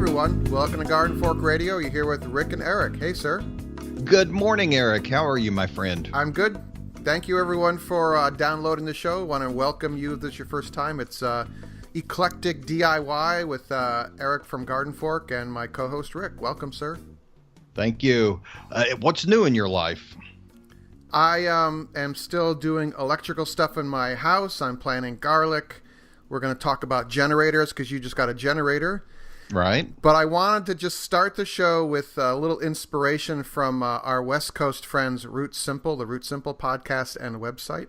everyone. Welcome to Garden Fork Radio. You're here with Rick and Eric. Hey, sir. Good morning, Eric. How are you, my friend? I'm good. Thank you, everyone, for downloading the show. I want to welcome you if this is your first time. It's Eclectic DIY with Eric from Garden Fork and my co-host, Rick. Welcome, sir. Thank you. What's new in your life? I am still doing electrical stuff in my house. I'm planting garlic. We're going to talk about generators because you just got a generator. Right. But I wanted to just start the show with a little inspiration from our West Coast friends, Root Simple, the Root Simple podcast and website.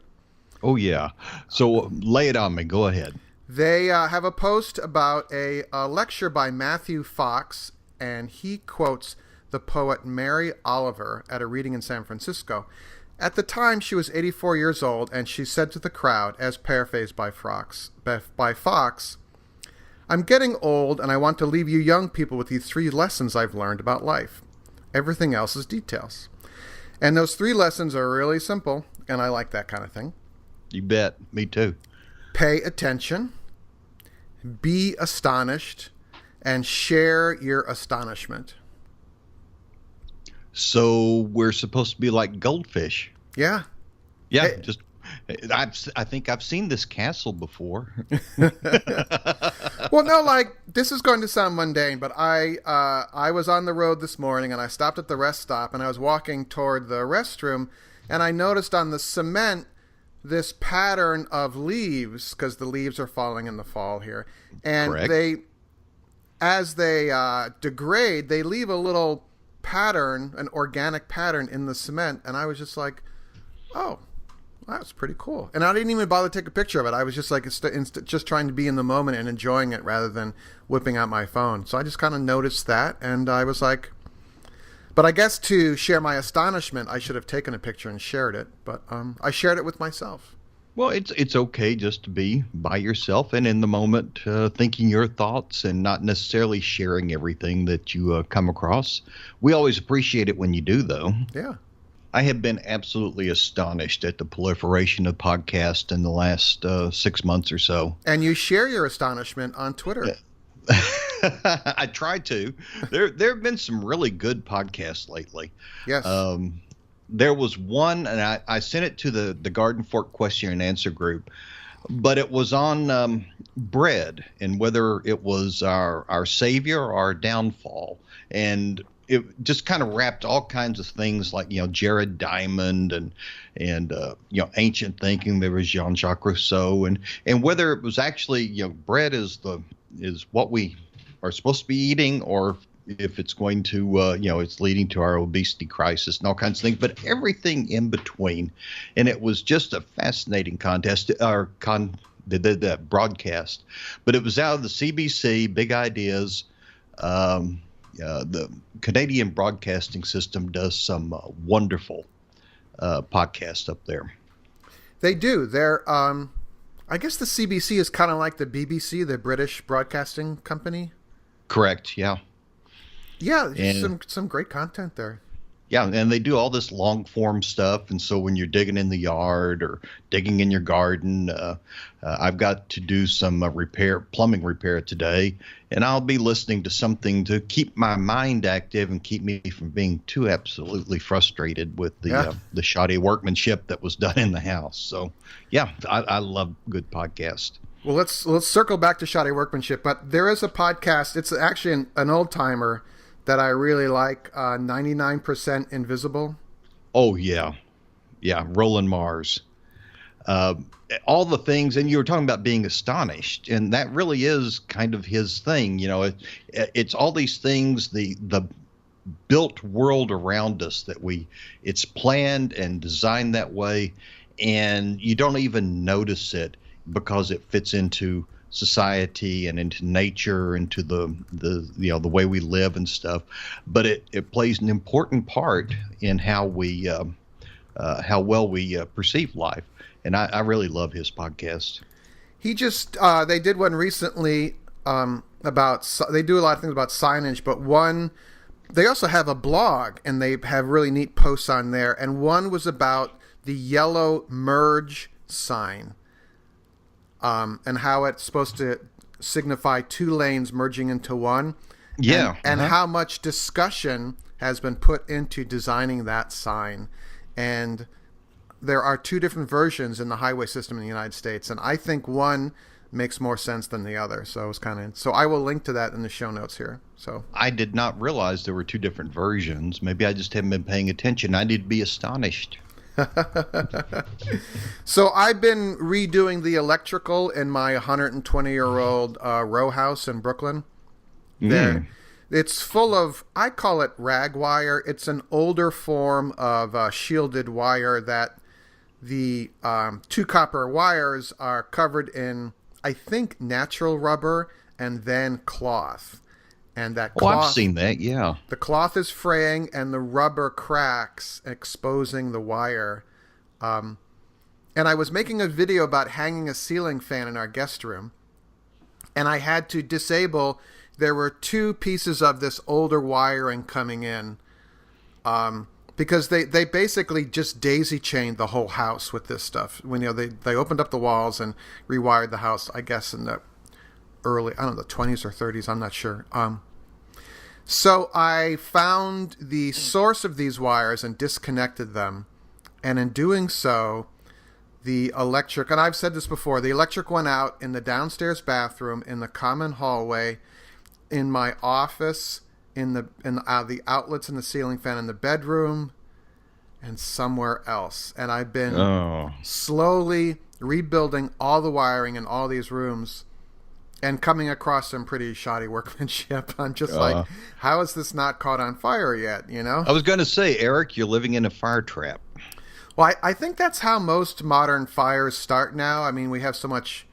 Oh, yeah. So lay it on me. Go ahead. They have a post about a lecture by Matthew Fox, and he quotes the poet Mary Oliver at a reading in San Francisco. At the time, she was 84 years old, and she said to the crowd, as paraphrased by Fox, "I'm getting old, and I want to leave you young people with these 3 lessons I've learned about life. Everything else is details." And those 3 lessons are really simple, and I like that kind of thing. You bet. Me too. Pay attention, be astonished, and share your astonishment. So we're supposed to be like goldfish. Yeah. Yeah. Hey. I think I've seen this castle before. Well, no, like, this is going to sound mundane, but I was on the road this morning and I stopped at the rest stop and I was walking toward the restroom and I noticed on the cement this pattern of leaves, because the leaves are falling in the fall here. And Correct. as they degrade, they leave a little pattern, an organic pattern in the cement. And I was just like, oh, that's pretty cool. And I didn't even bother to take a picture of it. I was just like, just trying to be in the moment and enjoying it rather than whipping out my phone. So I just kind of noticed that. And I was like, but I guess to share my astonishment, I should have taken a picture and shared it. But I shared it with myself. Well, it's okay just to be by yourself and in the moment, thinking your thoughts and not necessarily sharing everything that you come across. We always appreciate it when you do, though. Yeah. I have been absolutely astonished at the proliferation of podcasts in the last 6 months or so. And you share your astonishment on Twitter. I try to. There have been some really good podcasts lately. Yes. There was one, and I sent it to the Garden Fork question and answer group, but it was on bread and whether it was our savior or our downfall. And it just kind of wrapped all kinds of things like, Jared Diamond and ancient thinking. There was Jean-Jacques Rousseau and whether it was actually, bread is what we are supposed to be eating, or if it's going to, it's leading to our obesity crisis and all kinds of things, but everything in between. And it was just a fascinating the broadcast. But it was out of the CBC, Big Ideas. The Canadian Broadcasting System does some wonderful podcasts up there. They do. They're, I guess the CBC is kind of like the BBC, the British Broadcasting Company. Correct, yeah. Yeah, some great content there. Yeah, and they do all this long form stuff. And so when you're digging in the yard or digging in your garden, I've got to do some plumbing repair today. And I'll be listening to something to keep my mind active and keep me from being too absolutely frustrated with the shoddy workmanship that was done in the house. So, yeah, I love good podcasts. Well, let's circle back to shoddy workmanship. But there is a podcast. It's actually an old timer that I really like, 99% Invisible. Oh, yeah. Yeah, Roland Mars. All the things, and you were talking about being astonished, and that really is kind of his thing. It's all these things, the built world around us it's planned and designed that way, and you don't even notice it because it fits into society and into nature, into the way we live and stuff. But it plays an important part in how well we perceive life. And I really love his podcast. He just they did one recently they do a lot of things about signage, but they also have a blog and they have really neat posts on there. And one was about the yellow merge sign. And how it's supposed to signify 2 lanes merging into one. Yeah. And how much discussion has been put into designing that sign. And there are two different versions in the highway system in the United States, and I think one makes more sense than the other. So it's so I will link to that in the show notes here. So I did not realize there were two different versions. Maybe I just haven't been paying attention. I need to be astonished. So I've been redoing the electrical in my 120-year-old row house in Brooklyn. There, it's full of, I call it rag wire. It's an older form of shielded wire that the two copper wires are covered in, I think, natural rubber and then cloth. And that cloth, I've seen that, yeah. The cloth is fraying and the rubber cracks, exposing the wire. And I was making a video about hanging a ceiling fan in our guest room, and I had to disable. There were two pieces of this older wiring coming in, because they basically just daisy chained the whole house with this stuff. When they opened up the walls and rewired the house, I guess in the early, I don't know, the 20s or 30s, I'm not sure. So I found the source of these wires and disconnected them. And in doing so, the electric, and I've said this before, the electric went out in the downstairs bathroom, in the common hallway, in my office, in the outlets in the ceiling fan in the bedroom, and somewhere else. And I've been slowly rebuilding all the wiring in all these rooms and coming across some pretty shoddy workmanship. I'm just like, how is this not caught on fire yet, you know? I was going to say, Eric, you're living in a fire trap. Well, I think that's how most modern fires start now. I mean, we have so much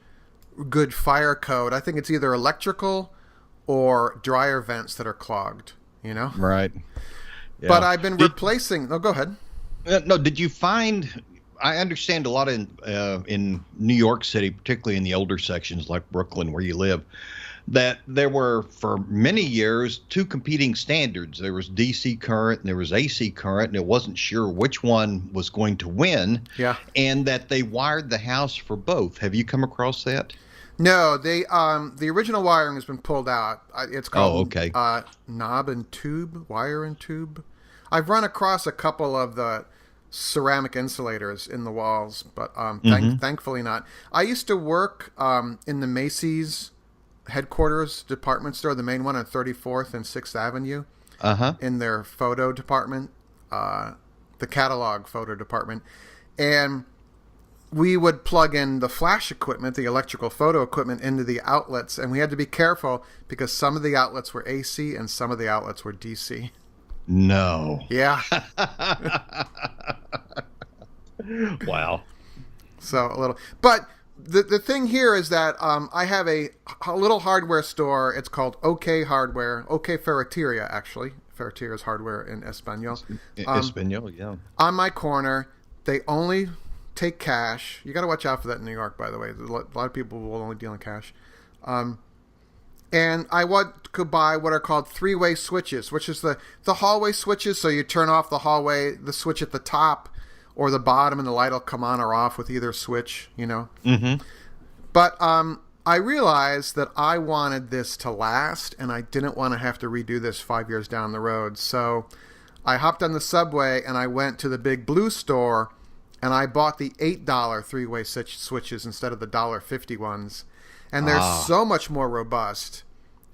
good fire code. I think it's either electrical or dryer vents that are clogged, you know? Right. Yeah. But I've been replacing... Oh, go ahead. No, did you find... I understand a lot in New York City, particularly in the older sections like Brooklyn where you live, that there were, for many years, two competing standards. There was DC current and there was AC current, and it wasn't sure which one was going to win. Yeah. And that they wired the house for both. Have you come across that? No, the original wiring has been pulled out. It's called knob and tube, wire and tube. I've run across a couple of the ceramic insulators in the walls, but thankfully not. I used to work in the Macy's headquarters department store, the main one on 34th and 6th Avenue, in their photo department, the catalog photo department. And we would plug in the flash equipment, the electrical photo equipment, into the outlets, and we had to be careful because some of the outlets were AC and some of the outlets were DC. No. Yeah. Wow. So a little, but the thing here is that I have a little hardware store. It's called OK Hardware, OK Ferreteria, actually. Ferreteria is hardware in Espanol. Espanol, yeah. On my corner, they only take cash. You got to watch out for that in New York, by the way. A lot of people will only deal in cash. And I could buy what are called three-way switches, which is the hallway switches. So you turn off the hallway, the switch at the top or the bottom, and the light will come on or off with either switch, you know. Mm-hmm. But I realized that I wanted this to last, and I didn't want to have to redo this 5 years down the road. So I hopped on the subway, and I went to the Big Blue store, and I bought the $8 three-way switches instead of the $1.50 ones. And they're so much more robust.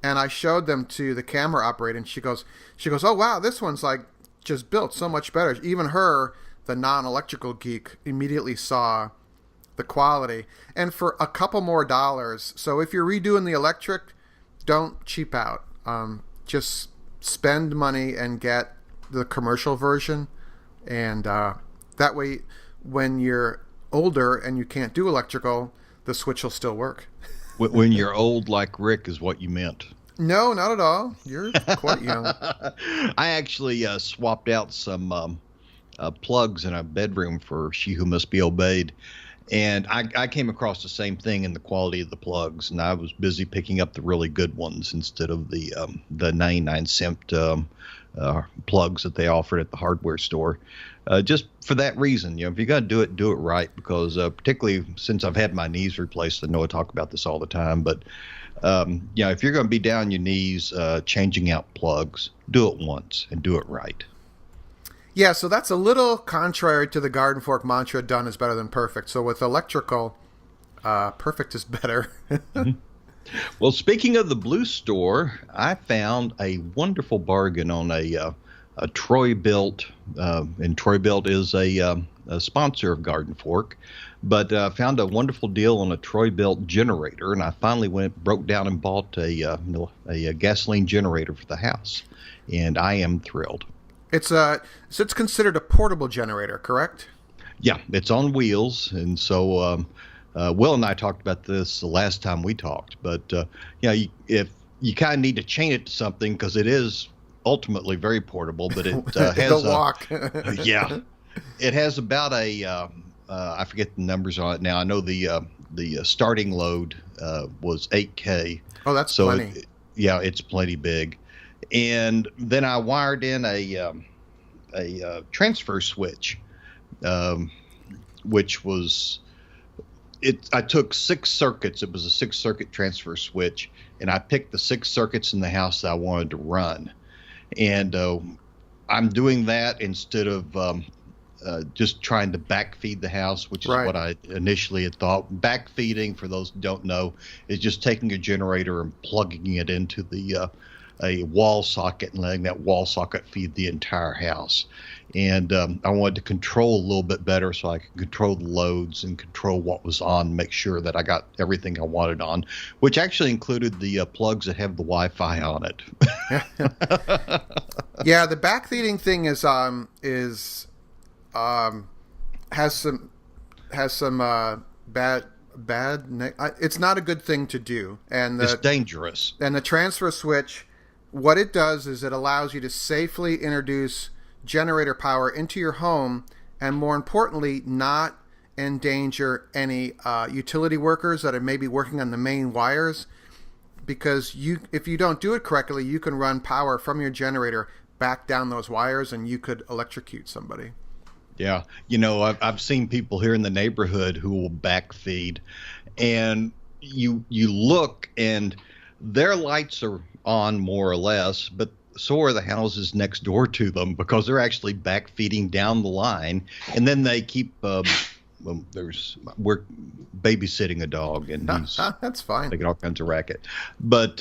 And I showed them to the camera operator, and she goes, oh, wow, this one's like just built so much better. Even her, the non-electrical geek, immediately saw the quality. And for a couple more dollars, so if you're redoing the electric, don't cheap out. Just spend money and get the commercial version. And that way, when you're older and you can't do electrical, the switch will still work. When you're old like Rick is what you meant. No, not at all. You're quite young. I actually swapped out some plugs in a bedroom for She Who Must Be Obeyed. And I came across the same thing in the quality of the plugs. And I was busy picking up the really good ones instead of the 99-cent plugs that they offered at the hardware store. just for that reason. If you're going to do it right, because particularly since I've had my knees replaced, I know I talk about this all the time, but if you're going to be down on your knees changing out plugs, do it once and do it right. Yeah, so that's a little contrary to the garden fork mantra, done is better than perfect. So with electrical, perfect is better. Mm-hmm. Well, speaking of the Blue Store, I found a wonderful bargain on a Troy-Bilt, and Troy-Bilt is a sponsor of Garden Fork, but found a wonderful deal on a Troy-Bilt generator, and I finally broke down and bought a gasoline generator for the house, and I am thrilled. So it's considered a portable generator, correct? Yeah, it's on wheels, and so Will and I talked about this the last time we talked, but if you kind of need to chain it to something, because it is ultimately very portable, but it has the walk. Yeah, it has about I forget the numbers on it now. I know the starting load was 8K. Oh, that's so plenty. It's plenty big. And then I wired in a transfer switch, which was I took 6 circuits. It was a 6-circuit transfer switch, and I picked the 6 circuits in the house that I wanted to run. And I'm doing that instead of just trying to backfeed the house, which is right. what I initially had thought. Backfeeding, for those who don't know, is just taking a generator and plugging it into a wall socket and letting that wall socket feed the entire house. And I wanted to control a little bit better so I could control the loads and control what was on, make sure that I got everything I wanted on, which actually included the plugs that have the Wi-Fi on it. Yeah, the backfeeding thing has some bad. It's not a good thing to do, and it's dangerous. And the transfer switch, what it does is it allows you to safely introduce generator power into your home, and more importantly, not endanger any utility workers that are maybe working on the main wires, because if you don't do it correctly, you can run power from your generator back down those wires, and you could electrocute somebody. Yeah, I've seen people here in the neighborhood who will backfeed, and you look and their lights are on more or less, but so are the houses next door to them, because they're actually backfeeding down the line, and then they keep. We're babysitting a dog, and he's that's fine. Making all kinds of racket, but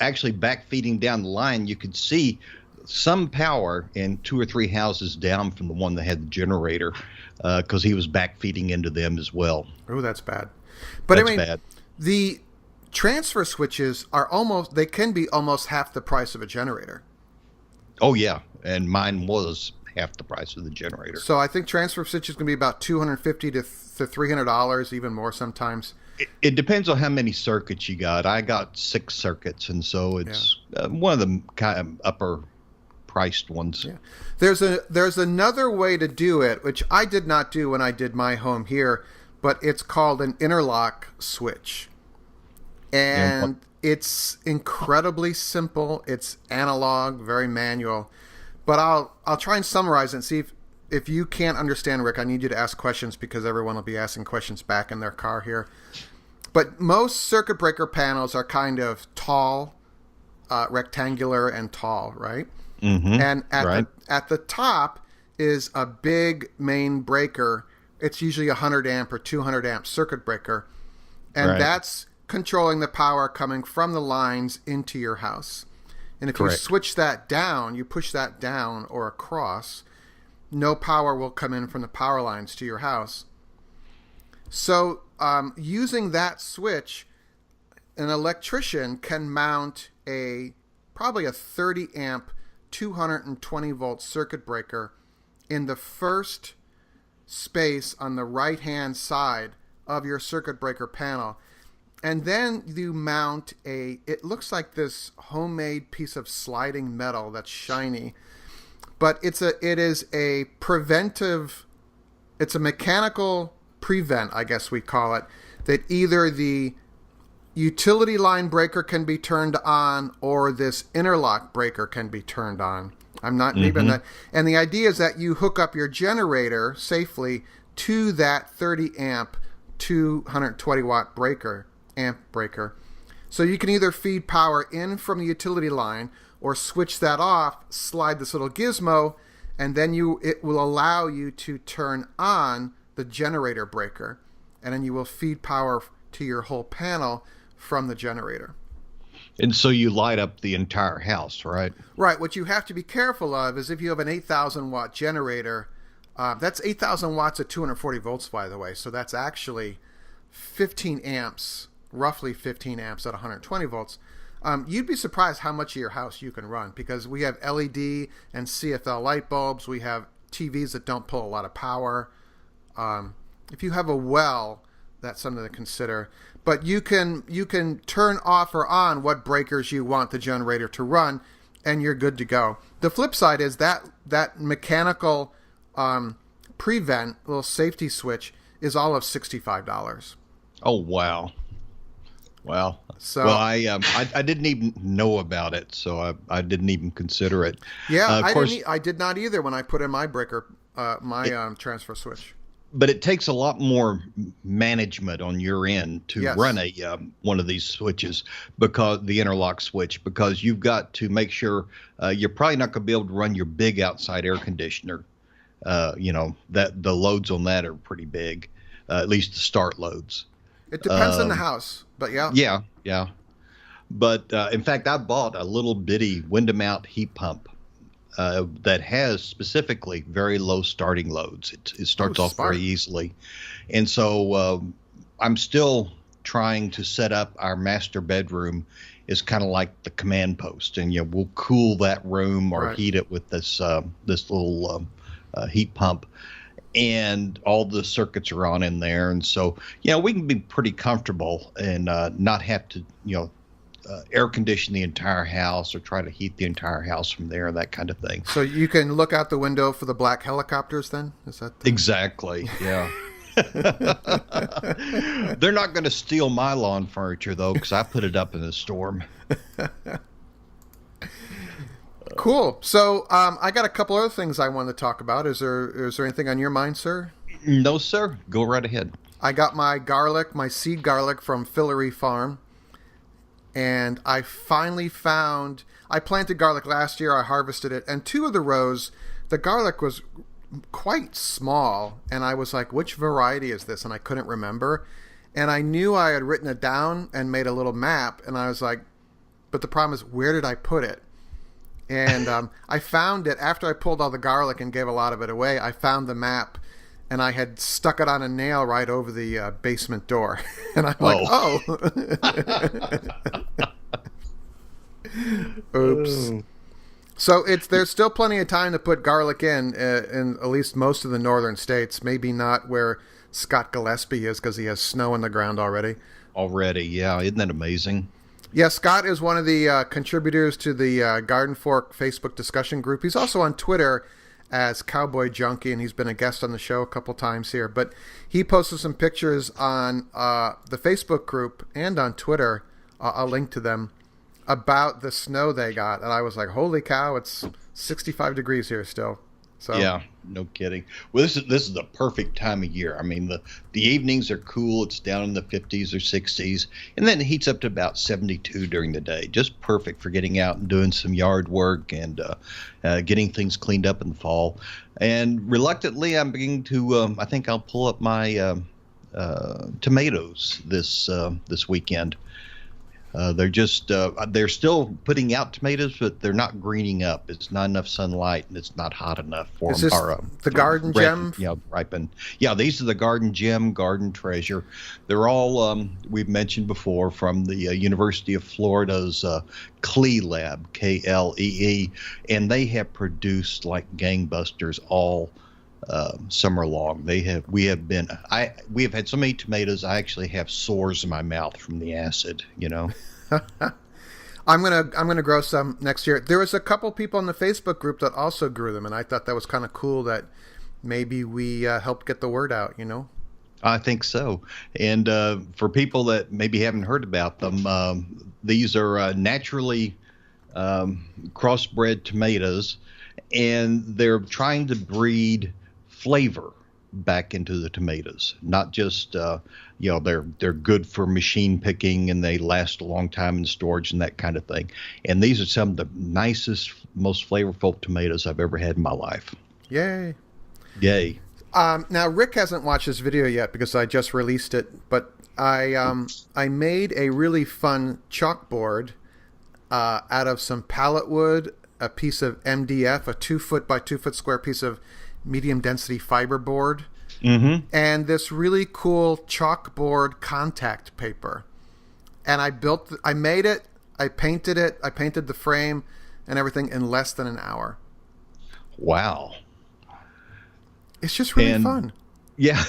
actually backfeeding down the line, you could see some power in 2 or 3 houses down from the one that had the generator, because he was backfeeding into them as well. Oh, that's bad. But that's bad. The transfer switches can be almost half the price of a generator. Oh yeah, and mine was half the price of the generator. So I think transfer switch is going to be about $250 to $300, even more sometimes. It depends on how many circuits you got. I got 6 circuits, and so it's one of the kind of upper priced ones. Yeah. There's another way to do it, which I did not do when I did my home here, but it's called an interlock switch. And it's incredibly simple. It's analog, very manual. But I'll try and summarize it and see if you can't understand, Rick. I need you to ask questions, because everyone will be asking questions back in their car here. But most circuit breaker panels are kind of tall, rectangular and tall, right? Mm-hmm. And at the top is a big main breaker. It's usually a 100 amp or 200 amp circuit breaker. And that's controlling the power coming from the lines into your house. And if you switch that down, you push that down or across, no power will come in from the power lines to your house. So using that switch, an electrician can mount probably a 30 amp 220 volt circuit breaker in the first space on the right hand side of your circuit breaker panel. And then you mount it looks like this homemade piece of sliding metal that's shiny, but it is a preventive, it's a mechanical prevent, I guess we call it, that either the utility line breaker can be turned on or this interlock breaker can be turned on. I'm not maybe I'm not. And the idea is that you hook up your generator safely to that 30 amp 220 watt amp breaker. So you can either feed power in from the utility line or switch that off, slide this little gizmo, and then it will allow you to turn on the generator breaker, and then you will feed power to your whole panel from the generator. And so you light up the entire house, right? Right. What you have to be careful of is if you have an 8,000 watt generator, that's 8,000 watts at 240 volts, by the way. So that's actually 15 amps, roughly 15 amps at 120 volts. You'd be surprised how much of your house you can run, because we have LED and CFL light bulbs. We have TVs that don't pull a lot of power. If you have a well, that's something to consider. But you can turn off or on what breakers you want the generator to run, and you're good to go. The flip side is that mechanical prevent, little safety switch, is all of $65. Oh, wow. Well, so I didn't even know about it, so I didn't even consider it. Yeah, I did not either when I put in my breaker, transfer switch. But it takes a lot more management on your end to run one of these switches, because the interlock switch, because you've got to make sure you're probably not going to be able to run your big outside air conditioner. That the loads on that are pretty big, at least the start loads. It depends on the house, but yeah. Yeah. But in fact, I bought a little bitty window mount heat pump that has specifically very low starting loads. It starts off very easily. And so I'm still trying to set up our master bedroom is kind of like the command post. And, we'll cool that room or heat it with this little heat pump. And all the circuits are on in there. And so, we can be pretty comfortable and not have to, air condition the entire house or try to heat the entire house from there, that kind of thing. So you can look out the window for the black helicopters then? Is that Exactly, yeah. They're not going to steal my lawn furniture, though, because I put it up in the storm. Cool. So I got a couple other things I wanted to talk about. Is there anything on your mind, sir? No, sir. Go right ahead. I got my seed garlic from Filaree Farm. And I finally found, I planted garlic last year, I harvested it, and 2 of the rows, the garlic was quite small, and I was like, which variety is this? And I couldn't remember. And I knew I had written it down and made a little map, and I was like, but the problem is, where did I put it? And I found it, after I pulled all the garlic and gave a lot of it away, I found the map, and I had stuck it on a nail right over the basement door. And I'm like, oops. So there's still plenty of time to put garlic in at least most of the northern states. Maybe not where Scott Gillespie is, because he has snow in the ground already. Yeah. Isn't that amazing? Yeah, Scott is one of the contributors to the Garden Fork Facebook discussion group. He's also on Twitter as Cowboy Junkie, and he's been a guest on the show a couple times here. But he posted some pictures on the Facebook group and on Twitter, I'll link to them, about the snow they got. And I was like, holy cow, it's 65 degrees here still. So yeah, no kidding. Well, this is the perfect time of year. I mean, the evenings are cool. It's down in the 50s or 60s, and then it heats up to about 72 during the day. Just perfect for getting out and doing some yard work and getting things cleaned up in the fall. And reluctantly, I'm beginning to. I think I'll pull up my tomatoes this weekend. They're still putting out tomatoes, but they're not greening up. It's not enough sunlight, and it's not hot enough for them. Is this the Garden Gem? Yeah, ripen. Yeah, these are the Garden Gem, Garden Treasure. They're all, we've mentioned before, from the University of Florida's Klee Lab, Klee, and they have produced like gangbusters all summer long. We have had so many tomatoes, I actually have sores in my mouth from the acid, I'm gonna grow some next year. There was a couple people in the Facebook group that also grew them, and I thought that was kind of cool that maybe we helped get the word out, I think so. And for people that maybe haven't heard about them, these are naturally crossbred tomatoes. and they're trying to breed flavor back into the tomatoes, not just they're good for machine picking and they last a long time in storage and that kind of thing. And these are some of the nicest, most flavorful tomatoes I've ever had in my life. Yay! Now Rick hasn't watched this video yet because I just released it, but I made a really fun chalkboard out of some pallet wood, a piece of MDF, a 2-foot by 2-foot square piece of medium density fiber board, and this really cool chalkboard contact paper. And I made it, I painted the frame and everything in less than an hour. Wow. It's just really fun. Yeah.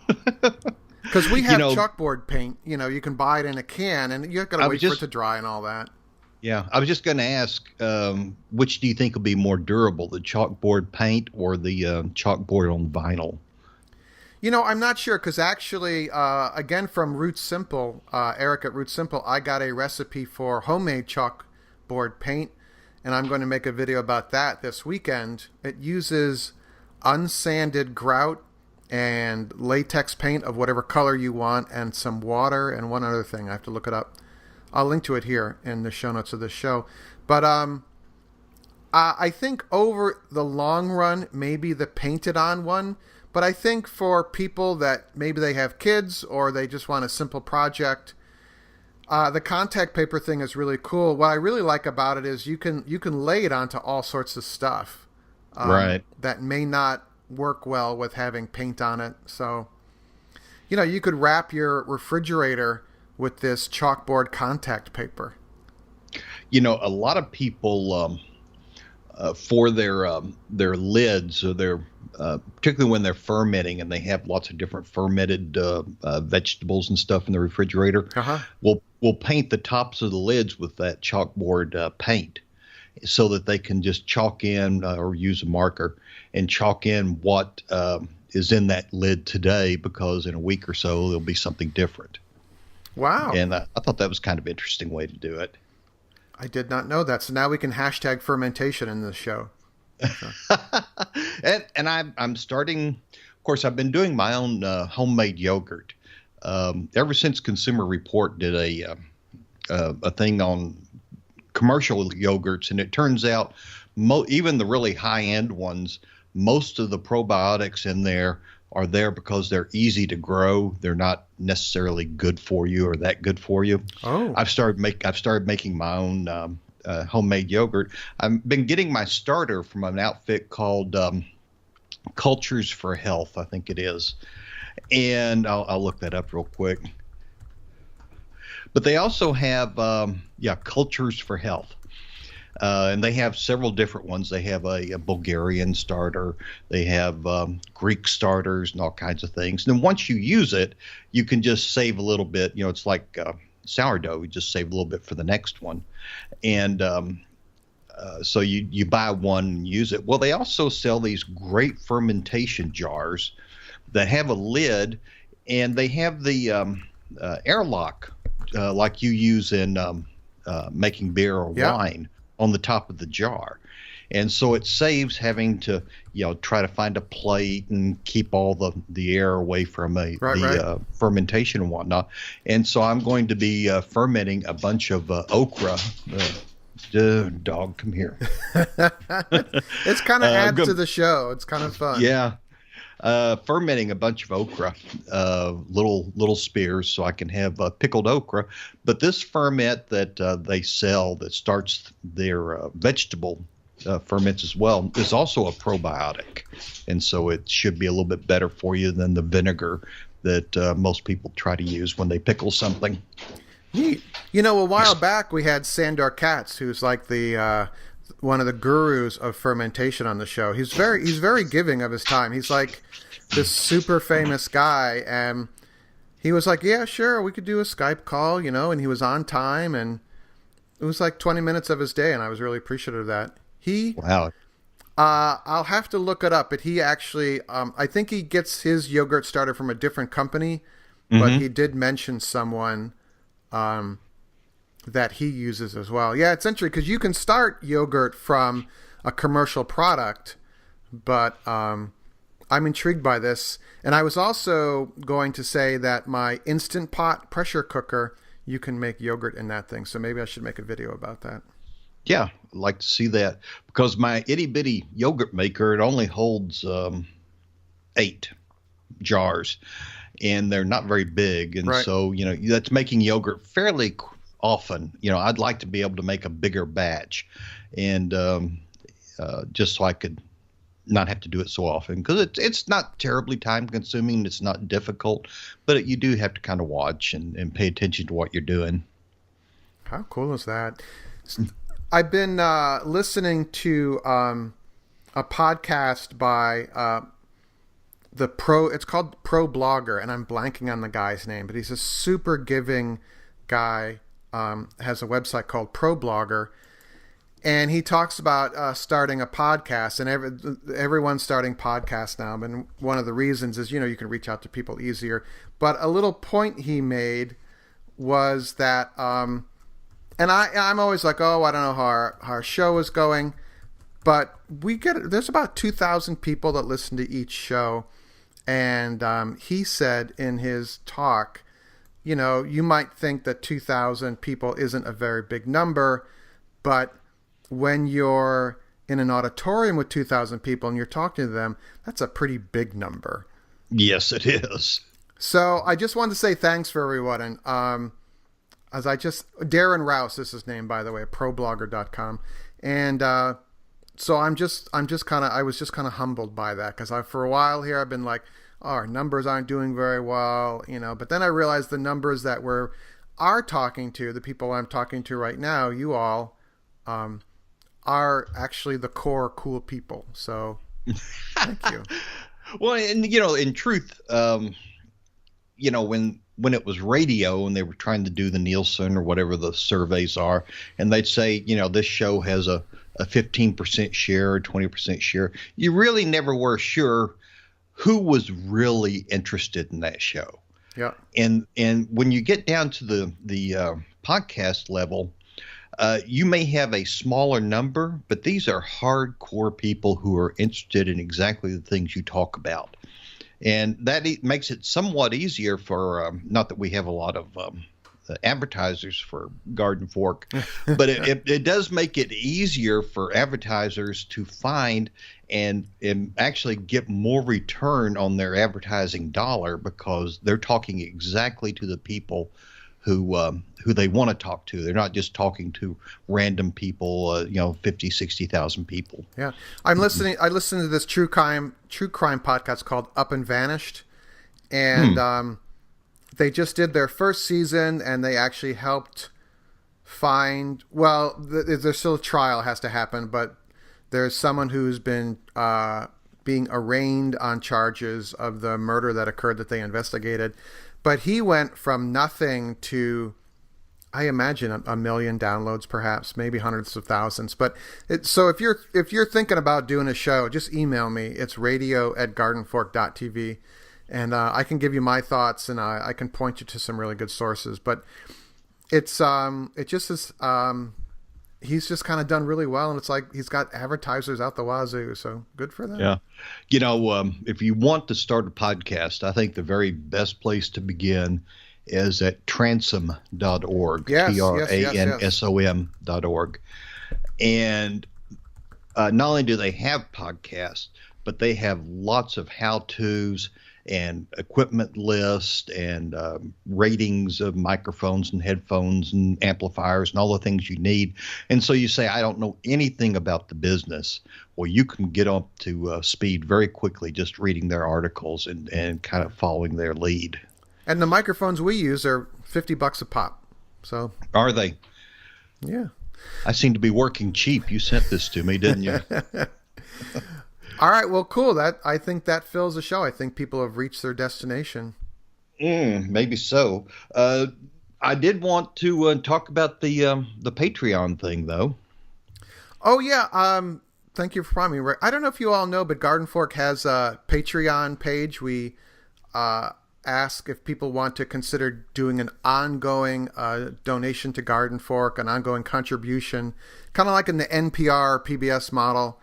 Because we have chalkboard paint, you can buy it in a can and you've got to wait for it to dry and all that. Yeah, I was just going to ask, which do you think will be more durable, the chalkboard paint or the chalkboard on vinyl? I'm not sure because actually, again, from Root Simple, Eric at Root Simple, I got a recipe for homemade chalkboard paint, and I'm going to make a video about that this weekend. It uses unsanded grout and latex paint of whatever color you want and some water and one other thing. I have to look it up. I'll link to it here in the show notes of this show. But I think over the long run, maybe the painted on one. But I think for people that maybe they have kids or they just want a simple project, the contact paper thing is really cool. What I really like about it is you can lay it onto all sorts of stuff that may not work well with having paint on it. So, you could wrap your refrigerator with this chalkboard contact paper. A lot of people for their lids or their particularly when they're fermenting and they have lots of different fermented vegetables and stuff in the refrigerator, will paint the tops of the lids with that chalkboard paint so that they can just chalk in or use a marker and chalk in what is in that lid today, because in a week or so there'll be something different. Wow. And I thought that was kind of an interesting way to do it. I did not know that. So now we can hashtag fermentation in this show. So. and I'm starting, of course, I've been doing my own homemade yogurt. Ever since Consumer Report did a thing on commercial yogurts, and it turns out even the really high-end ones, most of the probiotics in there are there because they're easy to grow. They're not necessarily good for you or that good for you. Oh, I've started making my own homemade yogurt. I've been getting my starter from an outfit called Cultures for Health, I think it is, and I'll look that up real quick. But they also have Cultures for Health. And they have several different ones. They have a Bulgarian starter. They have Greek starters and all kinds of things. And then once you use it, you can just save a little bit. It's like sourdough. You just save a little bit for the next one. And so you buy one and use it. Well, they also sell these great fermentation jars that have a lid, and they have the airlock like you use in making beer or wine on the top of the jar. And so it saves having to, try to find a plate and keep all the air away from the fermentation and whatnot. And so I'm going to be fermenting a bunch of okra. Dog, come here. It's kind of adds to the show. It's kind of fun. Yeah. Fermenting a bunch of okra, little spears, so I can have pickled okra. But this ferment that they sell that starts their vegetable ferments as well is also a probiotic, and so it should be a little bit better for you than the vinegar that most people try to use when they pickle something. Neat. A while back we had Sandor Katz, who's like the one of the gurus of fermentation on the show. He's very giving of his time. He's like this super famous guy, and he was like, yeah, sure, we could do a Skype call, and he was on time, and it was like 20 minutes of his day, and I was really appreciative of that. Wow. I'll have to look it up, but he actually, I think he gets his yogurt started from a different company, but he did mention someone that he uses as well. Yeah, it's interesting because you can start yogurt from a commercial product, but I'm intrigued by this. And I was also going to say that my Instant Pot pressure cooker, you can make yogurt in that thing. So maybe I should make a video about that. Yeah, I'd like to see that, because my itty bitty yogurt maker, it only holds 8 jars, and they're not very big. And Right. so, that's making yogurt fairly often. I'd like to be able to make a bigger batch, and just so I could not have to do it so often, because it's not terribly time consuming. It's not difficult, but you do have to kind of watch and pay attention to what you're doing. How cool is that? I've been listening to a podcast by it's called ProBlogger, and I'm blanking on the guy's name, but he's a super giving guy, has a website called ProBlogger, and he talks about starting a podcast, and everyone's starting podcasts now, and one of the reasons is, you can reach out to people easier. But a little point he made was that, and I'm always like, I don't know how our show is going, but there's about 2,000 people that listen to each show. And he said in his talk, you might think that 2,000 people isn't a very big number, but when you're in an auditorium with 2,000 people and you're talking to them, that's a pretty big number. Yes, it is. So I just wanted to say thanks for everyone. And Darren Rouse is his name, by the way, ProBlogger.com. And so I was just kind of humbled by that, because for a while here I've been like, our numbers aren't doing very well, but then I realized the numbers that we are talking to, the people I'm talking to right now, you all, are actually the core cool people. So thank you. Well, and in truth, when it was radio and they were trying to do the Nielsen or whatever the surveys are, and they'd say, this show has a 15% share or 20% share, you really never were sure who was really interested in that show. Yeah. And when you get down to the podcast level, you may have a smaller number, but these are hardcore people who are interested in exactly the things you talk about. And that makes it somewhat easier for, not that we have a lot of advertisers for Garden Fork, but it does make it easier for advertisers to find and actually get more return on their advertising dollar, because they're talking exactly to the people who they want to talk to. They're not just talking to random people, 50, 60,000 people. Yeah. I listened to this true crime podcast called Up and Vanished, and they just did their first season, and they actually helped find, there's still a trial has to happen, but there's someone who's been being arraigned on charges of the murder that occurred that they investigated. But he went from nothing to, I imagine, a million downloads, perhaps, maybe hundreds of thousands. But so if you're thinking about doing a show, just email me. It's radio@gardenfork.tv, and I can give you my thoughts, and I can point you to some really good sources. But it just is. He's just kind of done really well, and it's like he's got advertisers out the wazoo, so good for them. Yeah. If you want to start a podcast, I think the very best place to begin is at transom.org, Yes, transom.org. And not only do they have podcasts, but they have lots of how-tos and equipment lists and ratings of microphones and headphones and amplifiers and all the things you need. And so you say, I don't know anything about the business. Well, you can get up to speed very quickly just reading their articles and kind of following their lead. And the microphones we use are $50 a pop. So Are they? Yeah. I seem to be working cheap. You sent this to me, didn't you? All right, well, cool. I think that fills the show. I think people have reached their destination. Maybe so. I did want to talk about the Patreon thing, though. Oh yeah. Thank you for reminding me. I don't know if you all know, but Garden Fork has a Patreon page. We ask if people want to consider doing an ongoing donation to Garden Fork, an ongoing contribution, kind of like in the NPR PBS model.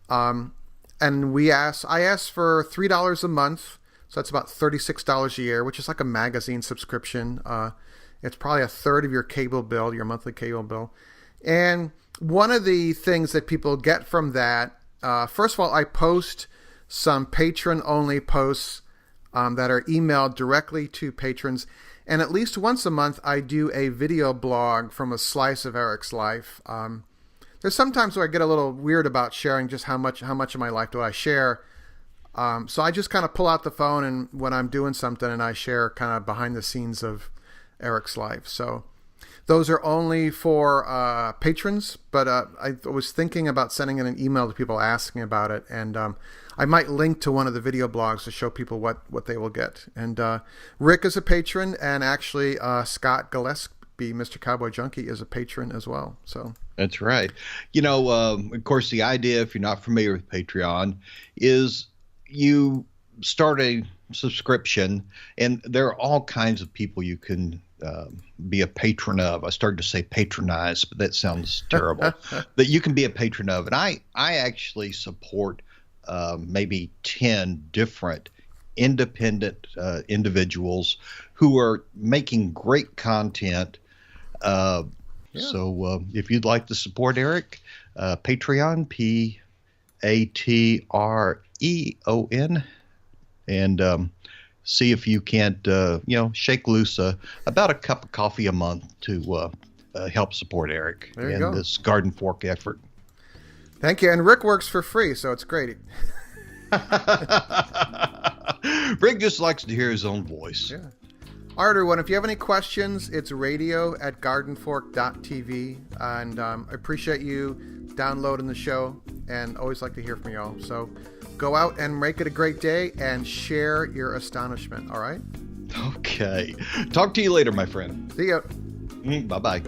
And I asked for $3 a month, so that's about $36 a year, which is like a magazine subscription. It's probably a third of your cable bill, your monthly cable bill. And one of the things that people get from that, first of all, I post some patron-only posts that are emailed directly to patrons. And at least once a month, I do a video blog from a slice of Eric's life. There's sometimes where I get a little weird about sharing just how much of my life do I share. So I just kind of pull out the phone and when I'm doing something and I share kind of behind the scenes of Eric's life. So those are only for patrons, but I was thinking about sending in an email to people asking about it, and I might link to one of the video blogs to show people what they will get. And Rick is a patron, and actually Scott Gillespie, Mr. Cowboy Junkie, is a patron as well. So that's right. Of course, the idea, if you're not familiar with Patreon, is you start a subscription, and there are all kinds of people you can be a patron of. I started to say patronize, but that sounds terrible. That you can be a patron of. And I actually support maybe 10 different independent individuals who are making great content. So if you'd like to support Eric, Patreon, Patreon, and see if you can't, shake loose about a cup of coffee a month to help support Eric in this Garden Fork effort. Thank you. And Rick works for free, so it's great. Rick just likes to hear his own voice. Yeah. All right, everyone, if you have any questions, it's radio@gardenfork.tv. And I appreciate you downloading the show and always like to hear from y'all. So go out and make it a great day and share your astonishment, all right? Okay. Talk to you later, my friend. See ya. Bye-bye.